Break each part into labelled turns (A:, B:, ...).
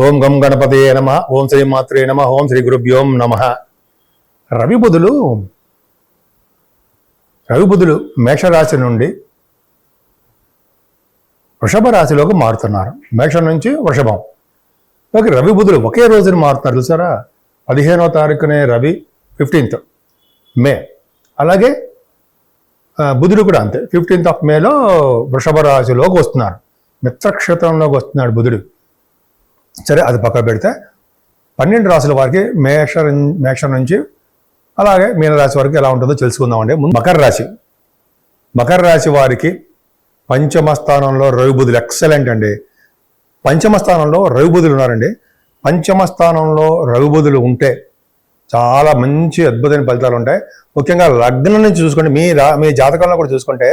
A: ఓం గం గణపతయే నమ. ఓం శ్రీ మాత్రే నమ. ఓం శ్రీ గురుభ్యోం నమ. రవి బుధులు మేషరాశి నుండి వృషభ రాశిలోకి మారుతున్నారు. మేషం నుంచి వృషభం ఓకే. రవి బుధులు ఒకే రోజున మారుతున్నారు చూసారా. 15వ తారీఖునే రవి, 15th మే. అలాగే బుధుడు కూడా అంతే, 15th of మేలో వృషభ రాశిలోకి వస్తున్నారు. మిత్రక్షేత్రంలోకి వస్తున్నాడు బుధుడు. సరే, అది పక్క పెడితే 12 రాశుల వారికి మేషం నుంచి అలాగే మీనరాశి వరకు ఎలా ఉంటుందో తెలుసుకుందామండి. మకర రాశి వారికి పంచమ స్థానంలో రవి బుధులు ఎక్సలెంట్ అండి. పంచమ స్థానంలో రవి బుధులు ఉన్నారండి. పంచమ స్థానంలో రవి బుధులు ఉంటే చాలా మంచి అద్భుతమైన ఫలితాలు ఉంటాయి. ముఖ్యంగా లగ్నం నుంచి చూసుకుంటే మీ జాతకంలో కూడా చూసుకుంటే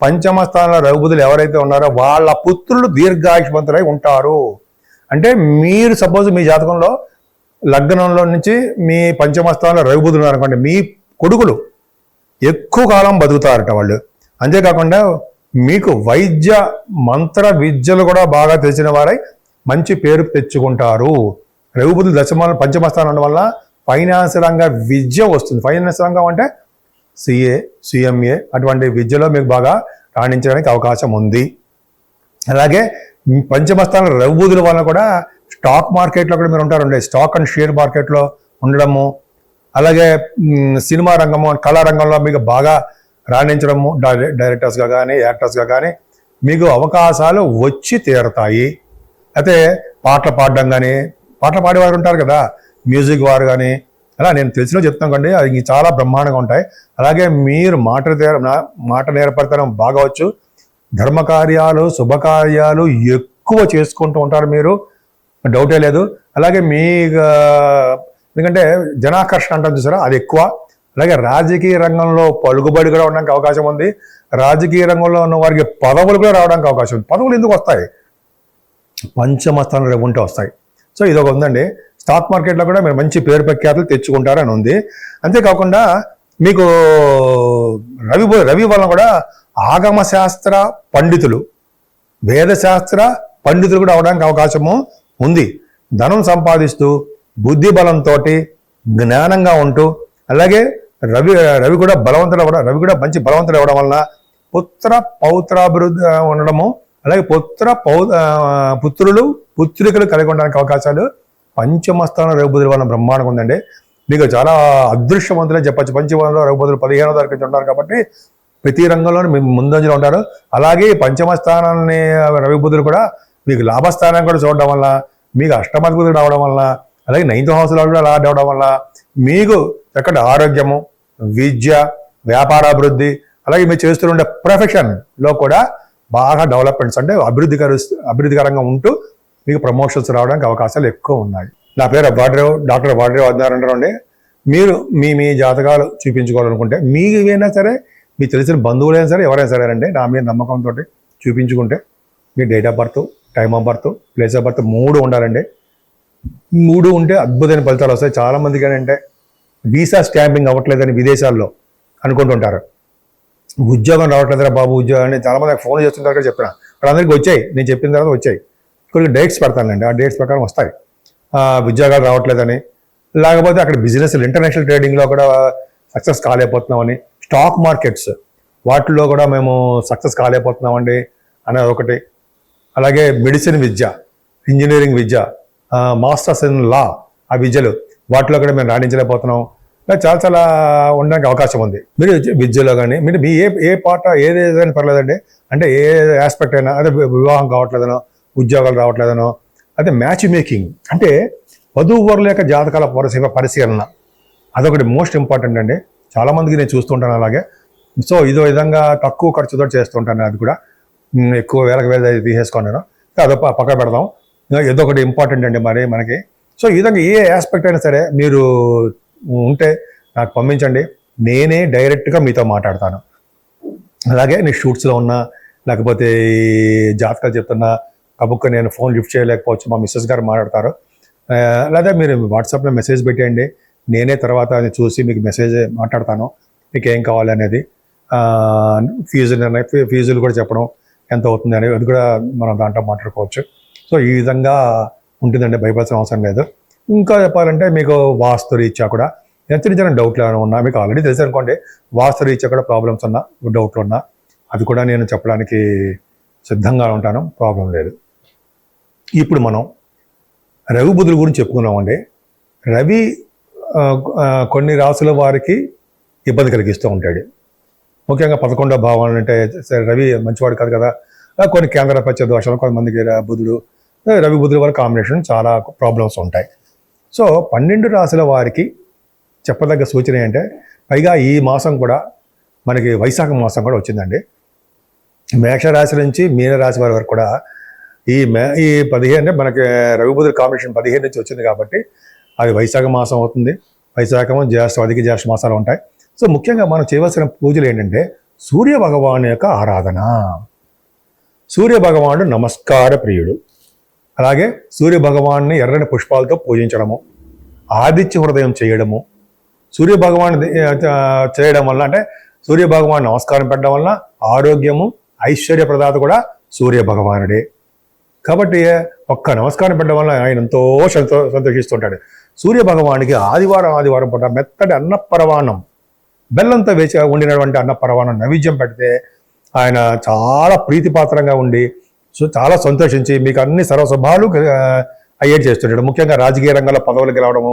A: పంచమ స్థానంలో రవి బుధులు ఎవరైతే ఉన్నారో వాళ్ళ పుత్రులు దీర్ఘాయుష్మంతులై ఉంటారు. అంటే మీరు సపోజ్ మీ జాతకంలో లగ్నంలో నుంచి మీ పంచమ స్థానంలో రవి బుధులు ఉన్నారనుకోండి, మీ కొడుకులు ఎక్కువ కాలం బతుకుతారట వాళ్ళు. అంతేకాకుండా మీకు వైద్య మంత్ర విద్యలు కూడా బాగా తెలిసిన వారై మంచి పేరు తెచ్చుకుంటారు. రవి బుధులు పంచమ స్థానం ఉండడం వల్ల ఫైనాన్స్ రంగ విద్య వస్తుంది. ఫైనాన్స్ రంగం అంటే సిఏ, సిఎంఏ అటువంటి విద్యలో మీకు బాగా రాణించడానికి అవకాశం ఉంది. అలాగే పంచమ స్థానం రవి బుధుల వల్ల కూడా స్టాక్ మార్కెట్లో కూడా మీరు ఉంటారండి. స్టాక్ అండ్ షేర్ మార్కెట్లో ఉండడము, అలాగే సినిమా రంగము, కళారంగంలో మీకు బాగా రాణించడము, డైరెక్టర్స్గా కానీ యాక్టర్స్గా కానీ మీకు అవకాశాలు వచ్చి తీరుతాయి. అయితే పాటలు పాడడం కానీ, పాటలు పాడేవారు ఉంటారు కదా, మ్యూజిక్ వారు కానీ, అలా నేను తెలిసినో చెప్తాను కండి, అది చాలా బ్రహ్మాండంగా ఉంటాయి. అలాగే మీరు మాట నేర్పడతనం బాగా వచ్చు. ధర్మకార్యాలు, శుభకార్యాలు ఎక్కువ చేసుకుంటూ ఉంటారు మీరు, డౌటే లేదు. అలాగే ఎందుకంటే జనాకర్షణ అంటారు చూసారా, అది ఎక్కువ. అలాగే రాజకీయ రంగంలో పలుకుబడి కూడా ఉండడానికి అవకాశం ఉంది. రాజకీయ రంగంలో ఉన్న వారికి పదవులు కూడా రావడానికి అవకాశం ఉంది. పదవులు ఎందుకు వస్తాయి? పంచమ స్థానంలో ఉంటే వస్తాయి. సో ఇదొక ఉందండి. స్టాక్ మార్కెట్లో కూడా మీరు మంచి పేరు ప్రఖ్యాతులు తెచ్చుకుంటారని ఉంది. అంతేకాకుండా మీకు రవి వలన కూడా ఆగమ శాస్త్ర పండితులు, వేదశాస్త్ర పండితులు కూడా అవడానికి అవకాశము ఉంది. ధనం సంపాదిస్తూ బుద్ధి బలంతో జ్ఞానంగా ఉంటూ, అలాగే రవి కూడా మంచి బలవంతుడు అవ్వడం వలన పుత్ర పౌత్రాభివృద్ధి ఉండడము, అలాగే పుత్రికలు కలిగి ఉండడానికి అవకాశాలు పంచమ స్థానం రవి బుధుల వలన బ్రహ్మాండంగా ఉందండి. మీకు చాలా అదృష్టవంతులే చెప్పచ్చు. పంచమంలో రవి బుధులు 15వ తారీఖు ఉంటారు కాబట్టి ప్రతి రంగంలోనూ మేము ముందంజలో ఉంటారు. అలాగే పంచమ స్థానాన్ని రవి బుధులు కూడా మీకు లాభస్థానాన్ని కూడా చూడడం వల్ల, మీకు అష్టమాధిపతులు రావడం వల్ల, అలాగే 9th హౌస్లో కూడా అలా అవడం వల్ల మీకు చక్కటి ఆరోగ్యము, విద్య, వ్యాపారాభివృద్ధి, అలాగే మీరు చేస్తుండే ప్రొఫెషన్లో కూడా బాగా డెవలప్మెంట్స్ అంటే అభివృద్ధికరంగా ఉంటూ మీకు ప్రమోషన్స్ రావడానికి అవకాశాలు ఎక్కువ ఉన్నాయి. నా పేరు డాక్టర్ వాడ్రేవ్ అండి. మీరు మీ జాతకాలు చూపించుకోవాలనుకుంటే మీకైనా సరే, మీకు తెలిసిన బంధువులైనా సరే, ఎవరైనా సరే అండి, నా మీద నమ్మకంతో చూపించుకుంటే మీ date of birth, time of birth, place of birth 3 ఉండాలండి. 3 ఉంటే అద్భుతమైన ఫలితాలు వస్తాయి. చాలామందికి ఏంటంటే వీసా స్టాంపింగ్ అవ్వట్లేదని విదేశాల్లో అనుకుంటుంటారు. ఉద్యోగం రావట్లేదురా బాబు ఉద్యోగం అని చాలామంది ఫోన్ చేస్తుంటారు కదా. చెప్పిన వాళ్ళందరికీ వచ్చాయి, నేను చెప్పిన తర్వాత వచ్చాయి. కొన్ని డేట్స్ పెడతానండి, ఆ డేట్స్ ప్రకారం వస్తాయి. ఉద్యోగాలు రావట్లేదని, లేకపోతే అక్కడ బిజినెస్ ఇంటర్నేషనల్ ట్రేడింగ్లో కూడా సక్సెస్ కాలేకపోతున్నామని, స్టాక్ మార్కెట్స్ వాటిల్లో కూడా మేము సక్సెస్ కాలేకపోతున్నామండి అనేది ఒకటి. అలాగే medicine Vidya, engineering Vidya, masters in law, ఆ విద్యలు వాటిలో కూడా మేము రాణించలేకపోతున్నాం. చాలా చాలా ఉండడానికి అవకాశం ఉంది. మీరు విద్యలో కానీ మీరు మీ ఏ పాట ఏదైనా పర్లేదండి. అంటే ఏ ఆస్పెక్ట్ అయినా, అదే వివాహం కావట్లేదనో, ఉద్యోగాలు రావట్లేదనో, అదే మ్యాచ్ మేకింగ్ అంటే వధూవరుల యొక్క జాతకాల పరిశీలన, అదొకటి మోస్ట్ ఇంపార్టెంట్ అండి. చాలామందికి నేను చూస్తుంటాను అలాగే. సో ఇదో విధంగా తక్కువ ఖర్చుతో చేస్తుంటాను. అది కూడా ఎక్కువ వేల తీసేసుకున్నాను. అదో పక్క పెడదాం. ఏదో ఒకటి ఇంపార్టెంట్ అండి మరి మనకి. సో ఈ విధంగా ఏ ఆస్పెక్ట్ అయినా సరే మీరు ఉంటే నాకు పంపించండి, నేనే డైరెక్ట్గా మీతో మాట్లాడతాను. అలాగే నేను షూట్స్లో ఉన్నా, లేకపోతే జాతకాలు చెప్తున్నా కబుక్క నేను ఫోన్ లిఫ్ట్ చేయలేకపోవచ్చు, మా మిస్సెస్ గారు మాట్లాడతారు. లేదా మీరు వాట్సాప్లో మెసేజ్ పెట్టేయండి, నేనే తర్వాత అది చూసి మీకు మెసేజ్ మాట్లాడతాను, మీకు ఏం కావాలి అనేది. ఫీజులు కూడా చెప్పడం ఎంత అవుతుంది అనేది, అది కూడా మనం దాంట్లో మాట్లాడుకోవచ్చు. సో ఈ విధంగా ఉంటుందండి, భయపడాల్సిన అవసరం లేదు. ఇంకా చెప్పాలంటే మీకు వాస్తు రీత్యా కూడా చిన్న చిన్న డౌట్లు ఏమైనా ఉన్నా మీకు ఆల్రెడీ తెలుసు అనుకోండి. వాస్తు రీత్యా కూడా ప్రాబ్లమ్స్ ఉన్నా, డౌట్లు ఉన్నా అది కూడా నేను చెప్పడానికి సిద్ధంగా ఉంటాను, ప్రాబ్లం లేదు. ఇప్పుడు మనం రవి బుధుల గురించి చెప్పుకున్నామండి. రవి కొన్ని రాసుల వారికి ఇబ్బంది కలిగిస్తూ ఉంటాడు. ముఖ్యంగా 11వ భావం అంటే రవి మంచివాడు కాదు కదా, కొన్ని కేంద్రపత్య దోషాలు, కొంతమందికి రవి బుధుల వారి కాంబినేషన్ చాలా ప్రాబ్లమ్స్ ఉంటాయి. సో 12 రాశుల వారికి చెప్పదగ్గ సూచన ఏంటంటే, పైగా ఈ మాసం కూడా మనకి వైశాఖ మాసం కూడా వచ్చిందండి. మేషరాశి నుంచి మీనరాశి వారి వరకు కూడా ఈ 15 అంటే మనకి రవి బుధుల కాంబినేషన్ 15 నుంచి వచ్చింది కాబట్టి అది వైశాఖ మాసం అవుతుంది. వైశాఖము, జ్యేష్ఠ, అధిక జ్యేష్ఠ మాసాలు ఉంటాయి. సో ముఖ్యంగా మనం చేయవలసిన పూజలు ఏంటంటే సూర్య భగవాను యొక్క ఆరాధన. సూర్య భగవానుడు నమస్కార ప్రియుడు. అలాగే సూర్య భగవాన్ని ఎర్రని పుష్పాలతో పూజించడము, ఆదిత్య హృదయం చేయడము, సూర్య భగవాన్ చేయడం వల్ల అంటే సూర్య భగవాన్ నమస్కారం పెట్టడం వల్ల ఆరోగ్యము, ఐశ్వర్య ప్రదాత కూడా సూర్య భగవానుడే. కాబట్టి ఒక్క నమస్కారం పెట్టడం వల్ల ఆయన ఎంతో సంతోషిస్తుంటాడు. సూర్య భగవానికి ఆదివారం పూట మెత్తటి అన్నపరవాణం, బెల్లంతో వేసి వండినటువంటి అన్నపరవాణం నైవేద్యం పెడితే ఆయన చాలా ప్రీతిపాత్రంగా ఉండి చాలా సంతోషించి మీకు అన్ని సర్వశుభాలు అయ్యేది చేస్తుంటాడు. ముఖ్యంగా రాజకీయ రంగంలో పదవులు గెలవడము,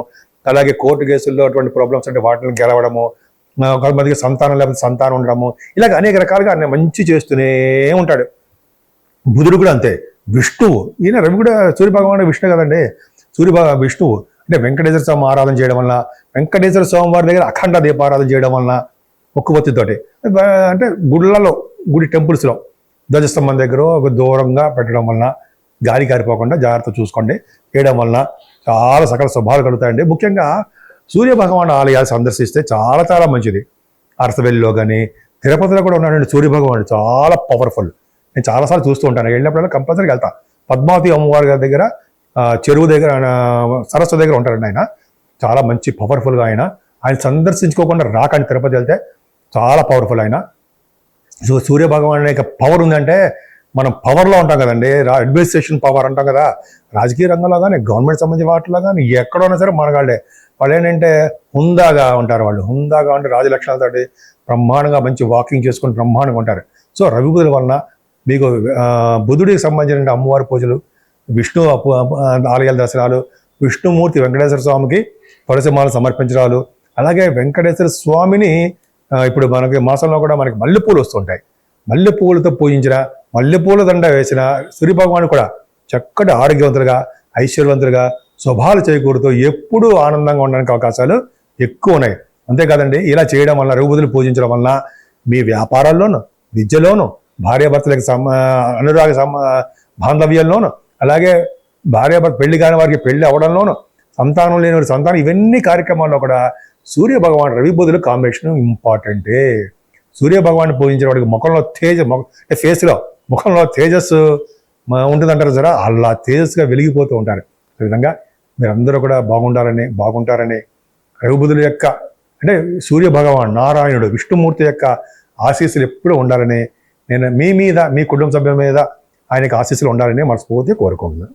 A: అలాగే కోర్టు కేసుల్లో అటువంటి ప్రాబ్లమ్స్ అంటే వాటిని గెలవడము, కొంతమందికి సంతానం లేకపోతే సంతానం ఉండడము, ఇలాగ అనేక రకాలుగా ఆయన మంచి చేస్తూనే ఉంటాడు. బుధుడు కూడా అంతే. విష్ణువు, ఈయన రవి కూడా సూర్యభగవానుడు విష్ణు కదండి. విష్ణువు అంటే వెంకటేశ్వర స్వామి ఆరాధన చేయడం వల్ల, వెంకటేశ్వర స్వామి వారి దగ్గర అఖండ దీపారాధన చేయడం వలన, ఒక్కబొత్తితోటి అంటే గుడి టెంపుల్స్లో ధ్వజస్తంభం దగ్గర ఒక దూరంగా పెట్టడం వలన, గాలి కారిపోకుండా జాగ్రత్త చూసుకోండి, చేయడం వలన చాలా సకల శుభాలు కలుగుతాయండి. ముఖ్యంగా సూర్య భగవాను ఆలయాలు సందర్శిస్తే చాలా చాలా మంచిది. అరసవెల్లిలో కానీ తిరుపతిలో కూడా ఉన్నాడండి సూర్య భగవానుడు, చాలా పవర్ఫుల్. నేను చాలాసార్లు చూస్తూ ఉంటాను, వెళ్ళినప్పుడల్లా కంపల్సరీగా వెళ్తా. పద్మావతి అమ్మవారి గారి దగ్గర చెరువు దగ్గర, సరస్సు దగ్గర ఉంటారండి ఆయన. చాలా మంచి పవర్ఫుల్గా ఆయన సందర్శించుకోకుండా రాకండి. తిరుపతి వెళ్తే చాలా పవర్ఫుల్ ఆయన. సో సూర్య భగవాన్ యొక్క పవర్ ఉందంటే మనం పవర్లో ఉంటాం కదండి, అడ్మినిస్ట్రేషన్ పవర్ అంటాం కదా. రాజకీయ రంగంలో కానీ, గవర్నమెంట్ సంబంధించిన వాటిలో కానీ ఎక్కడైనా సరే మనగాళ్ళే. వాళ్ళు ఏంటంటే హుందాగా ఉంటారు. వాళ్ళు హుందాగా ఉంటే రాజలక్షణాలతోటి బ్రహ్మాండంగా మంచి వాకింగ్ చేసుకుని బ్రహ్మాండంగా ఉంటారు. సో రవి బుధుల వలన మీకు బుధుడికి సంబంధించిన అమ్మవారి పూజలు, విష్ణు ఆలయాల దర్శనాలు, విష్ణుమూర్తి వెంకటేశ్వర స్వామికి తులసిమాలు సమర్పించడాలు, అలాగే వెంకటేశ్వర స్వామిని ఇప్పుడు మనకి మాసంలో కూడా మనకి మల్లెపూలు వస్తుంటాయి. మల్లెపూలతో పూజించిన, మల్లెపూల దండ వేసిన సూర్య భగవాను కూడా చక్కటి ఆరోగ్యవంతులుగా, ఐశ్వర్యవంతులుగా, శుభాలు చేకూరుతూ ఎప్పుడూ ఆనందంగా ఉండడానికి అవకాశాలు ఎక్కువ ఉన్నాయి. అంతేకాదండి, ఇలా చేయడం వల్ల, రవి బుధులు పూజించడం వలన మీ వ్యాపారాల్లోనూ, విద్యలోనూ, భార్యాభర్తలకు అనురాగ బాంధవ్యంలోనూ, అలాగే భార్యాభర్త పెళ్లి కాని వారికి పెళ్లి అవ్వడంలోనూ, సంతానం లేని వారి సంతానం, ఇవన్నీ కార్యక్రమాల్లో కూడా సూర్య భగవాన్ రవి బుధుల కాంబినేషన్ ఇంపార్టెంటే. సూర్య భగవాన్ని పూజించిన వాడికి ముఖంలో తేజస్సు ఉంటుందంటారు జరా, అలా తేజస్సుగా వెలిగిపోతూ ఉంటారు. ఈ విధంగా మీరందరూ కూడా బాగుంటారని రవి బుధుల యొక్క అంటే సూర్య భగవాన్ నారాయణుడు విష్ణుమూర్తి యొక్క ఆశీస్సులు ఎప్పుడూ ఉండాలని, నేను మీ మీద, మీ కుటుంబ సభ్యుల మీద ఆయనకు ఆశీస్సులు ఉండాలని మనస్ఫూర్తిగా కోరుకుంటున్నాను.